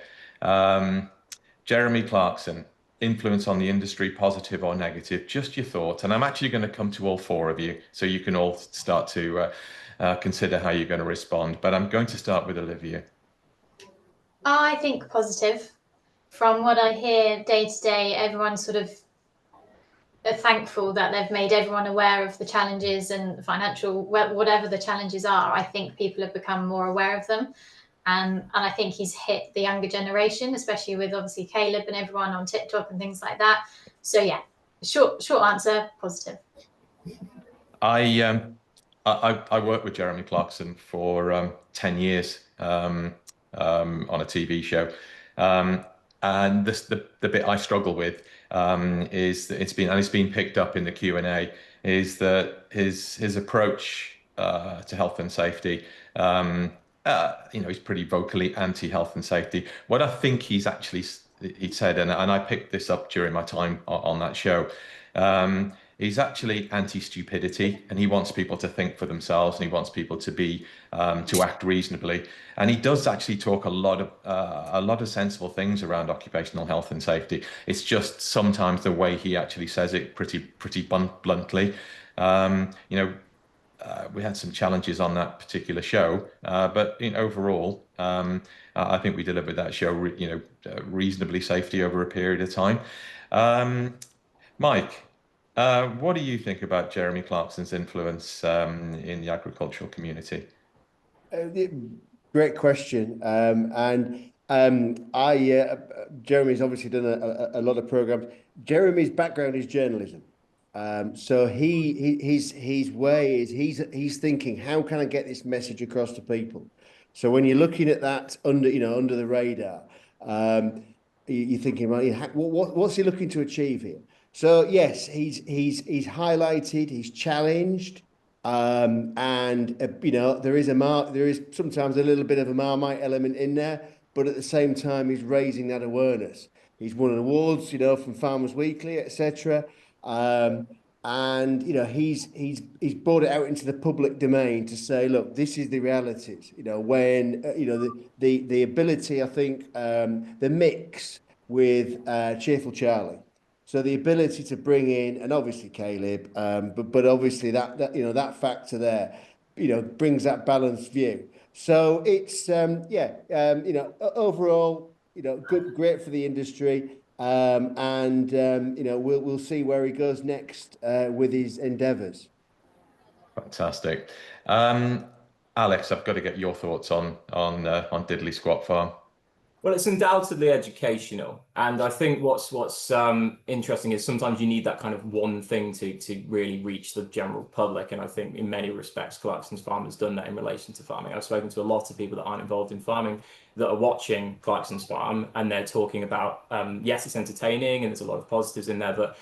S1: Jeremy Clarkson, influence on the industry, positive or negative, just your thoughts. And I'm actually going to come to all four of you so you can all start to consider how you're going to respond. But I'm going to start with Olivia.
S3: I think positive. From what I hear day to day, everyone's sort of thankful that they've made everyone aware of the challenges and financial, whatever the challenges are. I think people have become more aware of them. And I think he's hit the younger generation, especially with obviously Caleb and everyone on TikTok and things like that. So yeah, short answer, positive.
S1: I worked with Jeremy Clarkson for 10 years on a TV show. And the bit I struggle with is that it's been picked up in the Q&A, is that his approach to health and safety, he's pretty vocally anti-health and safety. What I think he said, and I picked this up during my time on that show, he's actually anti-stupidity, and he wants people to think for themselves, and he wants people to act reasonably. And he does actually talk a lot of sensible things around occupational health and safety. It's just sometimes the way he actually says it pretty bluntly. We had some challenges on that particular show, but overall, I think we delivered that show, reasonably safely over a period of time. Mike, what do you think about Jeremy Clarkson's influence in the agricultural community?
S2: Great question. Jeremy's obviously done a lot of programs. Jeremy's background is journalism. So his way is he's thinking, how can I get this message across to people? So when you're looking at that under the radar, you're thinking, right, what's he looking to achieve here? So yes, he's highlighted, he's challenged, and there is sometimes a little bit of a Marmite element in there, but at the same time he's raising that awareness. He's won awards, from Farmers Weekly, etc. And he's brought it out into the public domain to say, look, this is the realities. When the ability, I think, the mix with Cheerful Charlie. So the ability to bring in, and obviously Caleb, but obviously that factor there, brings that balanced view. So it's overall, great for the industry. We'll see where he goes next with his endeavours.
S1: Fantastic. Alex, I've got to get your thoughts on Diddley Squat Farm.
S4: Well, it's undoubtedly educational, and I think what's interesting is sometimes you need that kind of one thing to really reach the general public, and I think in many respects Clarkson's Farm has done that in relation to farming. I've spoken to a lot of people that aren't involved in farming that are watching Clarkson's Farm, and they're talking about yes, it's entertaining and there's a lot of positives in there, but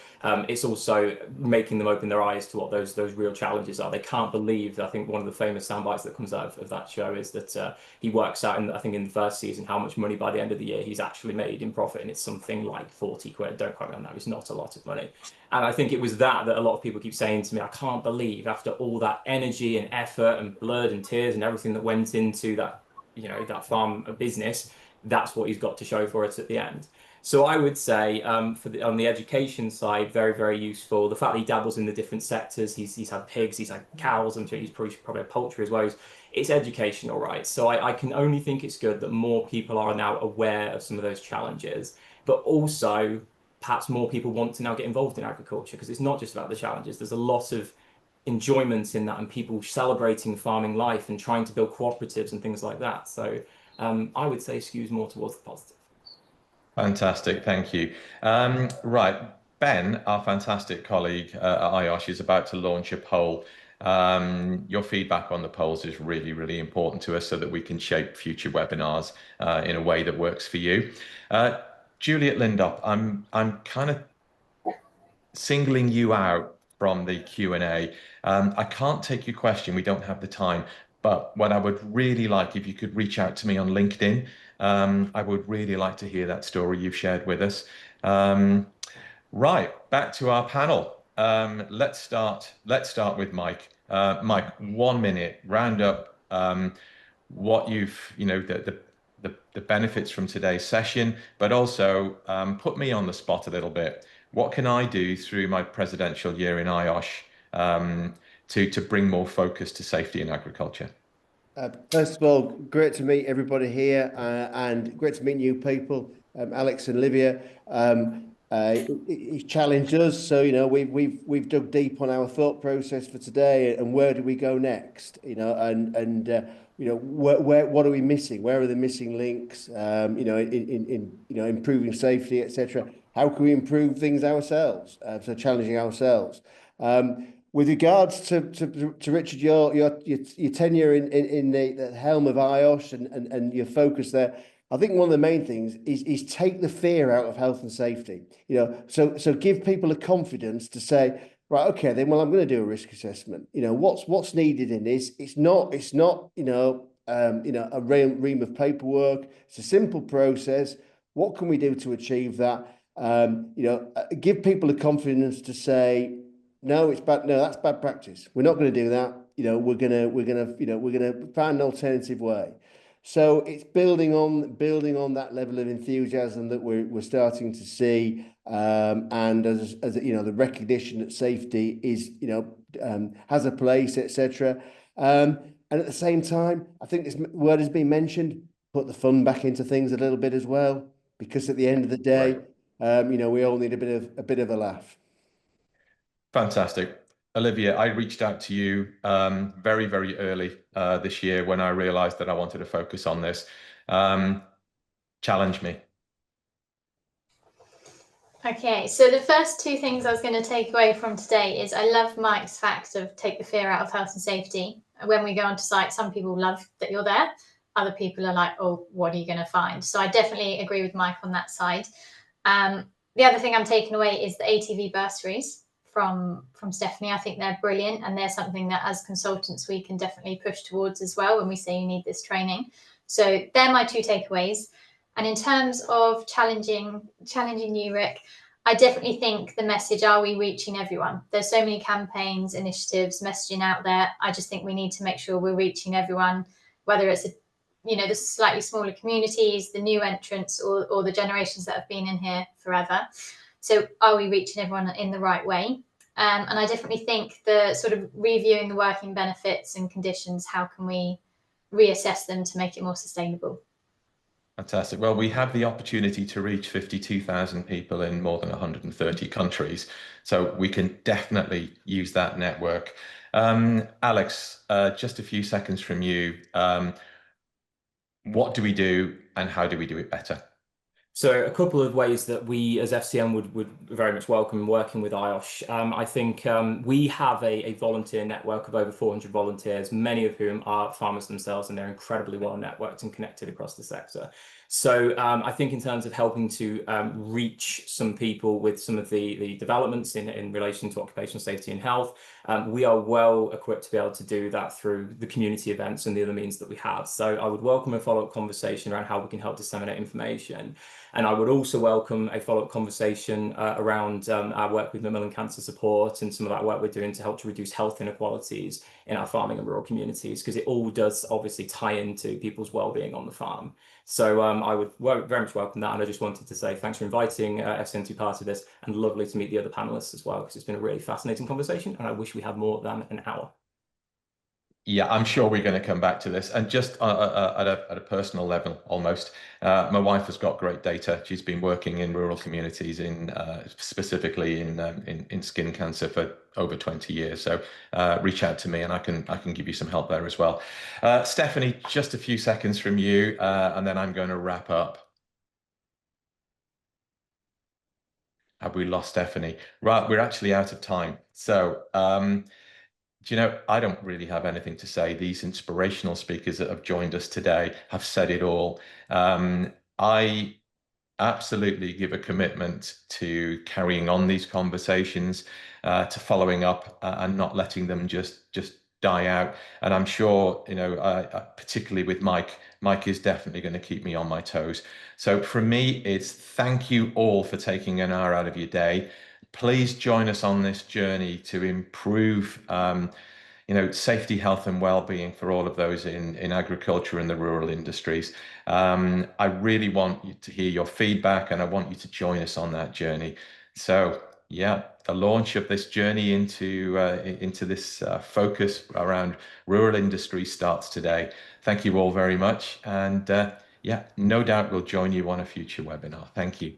S4: it's also making them open their eyes to what those real challenges are. They can't believe, I think one of the famous sound bites that comes out of that show is that he works out, I think in the first season, how much money by the end of the year he's actually made in profit, and it's something like 40 quid. Don't quote me on that, it's not a lot of money. And I think it was that a lot of people keep saying to me, I can't believe after all that energy and effort and blood and tears and everything that went into that, that farm business, that's what he's got to show for it at the end. So I would say on the education side, very, very useful. The fact that he dabbles in the different sectors, he's had pigs, he's had cows, I'm sure he's probably had poultry as well. It's educational, right? So I can only think it's good that more people are now aware of some of those challenges, but also perhaps more people want to now get involved in agriculture, because it's not just about the challenges. There's a lot of enjoyment in that, and people celebrating farming life and trying to build cooperatives and things like that. So I would say skews more towards the positive.
S1: Fantastic, thank you. Right, Ben, our fantastic colleague at IOSH, is about to launch a poll. Your feedback on the polls is really, really important to us so that we can shape future webinars in a way that works for you. Juliet Lindop, I'm kind of singling you out from the Q&A. I can't take your question, we don't have the time, but what I would really like, if you could reach out to me on LinkedIn, I would really like to hear that story you've shared with us. Right, back to our panel. Let's start with Mike. Mike, 1 minute, round up what you've, the benefits from today's session, but also put me on the spot a little bit. What can I do through my presidential year in IOSH to bring more focus to safety in agriculture?
S2: First of all, great to meet everybody here and great to meet new people. Alex and Olivia, he challenged us, so we've dug deep on our thought process for today and where do we go next? What are we missing? Where are the missing links? In improving safety, etc. How can we improve things ourselves? So challenging ourselves. With regards to Richard, your tenure in the helm of IOSH and your focus there, I think one of the main things is take the fear out of health and safety. So give people the confidence to say, right, okay, then well, I'm going to do a risk assessment. What's needed in this? It's not a ream of paperwork. It's a simple process. What can we do to achieve that? Give people the confidence to say, no, it's bad. No, that's bad practice. We're not going to do that. We're gonna find an alternative way. So it's building on that level of enthusiasm that we're starting to see, and as the recognition that safety is has a place, etc. And at the same time, I think this word has been mentioned. Put the fun back into things a little bit as well, because at the end of the day, right. We all need a bit of a laugh.
S1: Fantastic. Olivia, I reached out to you very, very early this year when I realized that I wanted to focus on this. Challenge me.
S3: Okay, so the first two things I was going to take away from today is I love Mike's fact of take the fear out of health and safety. When we go onto site, some people love that you're there. Other people are like, oh, what are you going to find? So I definitely agree with Mike on that side. The other thing I'm taking away is the ATV bursaries from Stephanie. I think they're brilliant, and they're something that as consultants we can definitely push towards as well when we say you need this training. So they're my two takeaways. And in terms of challenging you, Rick, I definitely think the message, are we reaching everyone? There's so many campaigns, initiatives, messaging out there. I just think we need to make sure we're reaching everyone, whether it's the slightly smaller communities, the new entrants, or the generations that have been in here forever. So are we reaching everyone in the right way? And I definitely think the sort of reviewing the working benefits and conditions, how can we reassess them to make it more sustainable?
S1: Fantastic. Well, we have the opportunity to reach 52,000 people in more than 130 countries. So we can definitely use that network. Alex, just a few seconds from you. What do we do and how do we do it better?
S4: So a couple of ways that we as FCM would very much welcome working with IOSH. I think we have a volunteer network of over 400 volunteers, many of whom are farmers themselves, and they're incredibly well networked and connected across the sector. So I think in terms of helping to reach some people with some of the developments in relation to occupational safety and health, we are well equipped to be able to do that through the community events and the other means that we have. So I would welcome a follow-up conversation around how we can help disseminate information. And I would also welcome a follow-up conversation around our work with Macmillan Cancer Support and some of that work we're doing to help to reduce health inequalities in our farming and rural communities, because it all does obviously tie into people's well-being on the farm. So I would very much welcome that. And I just wanted to say thanks for inviting FCM to be part of this, and lovely to meet the other panelists as well, because it's been a really fascinating conversation and I wish we had more than an hour.
S1: Yeah, I'm sure we're going to come back to this. And just at a personal level, almost, my wife has got great data. She's been working in rural communities in specifically in skin cancer for over 20 years. So reach out to me, and I can give you some help there as well. Stephanie, just a few seconds from you, and then I'm going to wrap up. Have we lost Stephanie? Right, we're actually out of time. So. Do you know, I don't really have anything to say. These inspirational speakers that have joined us today have said it all. I absolutely give a commitment to carrying on these conversations, to following up, and not letting them just die out. And I'm sure, you know, particularly with Mike is definitely going to keep me on my toes. So for me, it's thank you all for taking an hour out of your day. Please join us on this journey to improve, you know, safety, health, and well-being for all of those in agriculture and the rural industries. I really want you to hear your feedback, and I want you to join us on that journey. So, yeah, the launch of this journey into this focus around rural industry starts today. Thank you all very much, and yeah, no doubt we'll join you on a future webinar. Thank you.